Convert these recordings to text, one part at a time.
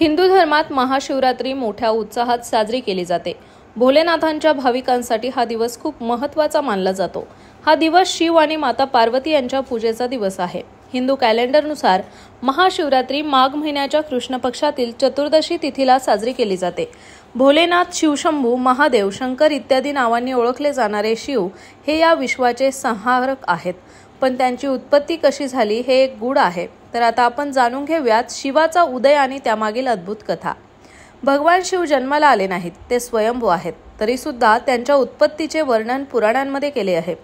हिंदू धर्मात महाशिवरात्री मोठ्या उत्साहात साजरी केली जाते। भोलेनाथांच्या भाविकांसाठी हा दिवस खूप महत्त्वाचा मानला जातो। हा दिवस शिव आणि माता पार्वती यांच्या पूजेचा दिवस आहे। हिंदू कॅलेंडरनुसार महाशिवरात्री माघ महिन्याच्या कृष्ण पक्षातील चतुर्दशी तिथीला साजरी केली जाते। भोलेनाथ, शिवशंभू, महादेव, शंकर इत्यादी नावांनी ओळखले जाणारे शिव हे या विश्वाचे संहारक आहेत। पण त्यांची उत्पत्ती कशी झाली हे एक गूढ आहे। तर आता आपण जाणून घेऊयात शिवाचा उदय आणि त्यामागील अद्भुत कथा। भगवान शिव जन्माला आले नाहीत, ते स्वयंभू आहेत। तरी सुद्धा त्यांच्या उत्पत्तीचे वर्णन पुराणांमध्ये केले आहे।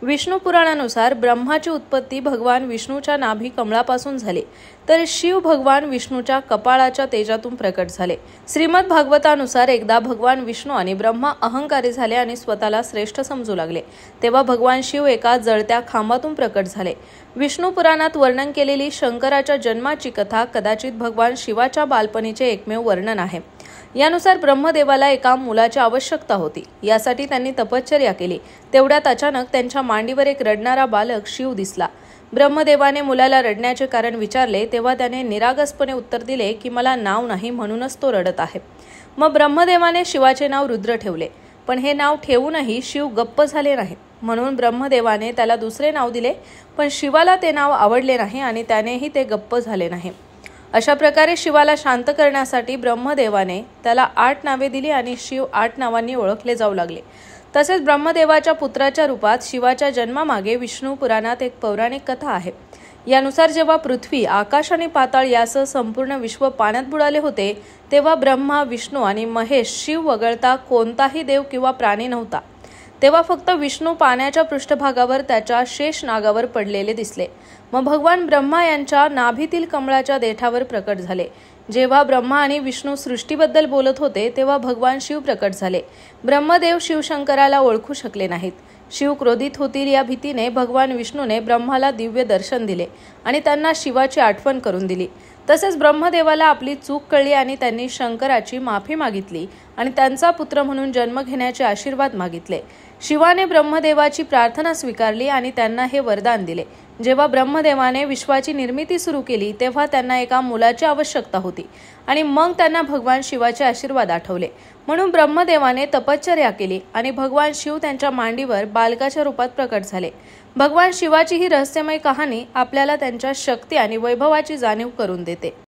विष्णू पुराणानुसार ब्रह्माची उत्पत्ती भगवान विष्णूच्या नाभी कमळापासून झाली, तर शिव भगवान विष्णूच्या कपाळाच्या तेजातून प्रकट झाले। श्रीमद भागवतानुसार एकदा भगवान विष्णू आणि ब्रह्मा अहंकारी झाले आणि स्वतःला श्रेष्ठ समजू लागले। तेव्हा भगवान शिव एका जळत्या खांबातून प्रकट झाले। विष्णू पुराणात वर्णन केलेली शंकराच्या जन्माची कथा कदाचित भगवान शिवाच्या बालपणीचे एकमेव वर्णन आहे। यानुसार ब्रह्मदेवाला एका मुलाची आवश्यकता होती। यासाठी त्यांनी तपश्चर्या केली। तेवढ्यात अचानक त्यांच्या मांडीवर एक रडणारा बालक शिव दिसला। ब्रह्मदेवाने मुलाला रडण्याचे कारण विचारले, तेव्हा त्याने निरागसपणे उत्तर दिले की मला नाव नाही, म्हणूनच तो रडत आहे। मग ब्रह्मदेवाने शिवाचे नाव रुद्र ठेवले, पण हे नाव ठेवूनही शिव गप्प झाले नाही। म्हणून ब्रह्मदेवाने त्याला दुसरे नाव दिले, पण शिवाला ते नाव आवडले नाही आणि त्यानेही ते गप्प झाले नाही। अशा प्रकारे शिवाला शांत करण्यासाठी ब्रह्मदेवाने त्याला 8 नावे दिली आणि शिव 8 नावांनी ओळखले जाऊ लागले। तसेच ब्रह्मदेवाच्या पुत्राच्या रूपात शिवाच्या जन्मामागे विष्णू पुराणात एक पौराणिक कथा आहे। यानुसार जेव्हा पृथ्वी, आकाश आणि पाताळ यासह संपूर्ण विश्व पाण्यात बुडाले होते, तेव्हा ब्रह्मा, विष्णू आणि महेश शिव वगळता कोणताही देव किंवा प्राणी नव्हता। तेव्हा फक्त विष्णू पाण्याच्या पृष्ठभागावर त्याच्या शेष नागावर पडलेले दिसले। मग भगवान ब्रह्मा यांच्या नाभीतील कमळाच्या देठावर प्रकट झाले। जेव्हा ब्रह्मा आणि विष्णू सृष्टीबद्दल बोलत होते, तेव्हा भगवान शिव प्रकट झाले। ब्रह्मदेव शिवशंकराला ओळखू शकले नाहीत। शिव क्रोधित होतील या भीतीने भगवान विष्णूने ब्रह्माला दिव्य दर्शन दिले आणि त्यांना शिवाची आठवण करून दिली। तसेच ब्रह्मदेवाला आपली चूक कळली आणि त्यांनी शंकराची माफी मागितली आणि त्यांचा पुत्र म्हणून जन्म घेण्याचे आशीर्वाद मागितले। शिवाने ब्रह्मदेवाची प्रार्थना स्वीकारली आणि त्यांना हे वरदान दिले। जेव्हा ब्रह्मदेवाने विश्वाची निर्मिती सुरू केली, तेव्हा त्यांना एका मुलाची आवश्यकता होती आणि मग त्यांना भगवान शिवाचे आशीर्वाद आठवले। म्हणून ब्रह्मदेवाने तपश्चर्या केली आणि भगवान शिव त्यांच्या मांडीवर बालकाच्या रूपात प्रकट झाले। भगवान शिवाची ही रहस्यमय कहाणी आपल्याला त्यांच्या शक्ती आणि वैभवाची जाणीव करून देते।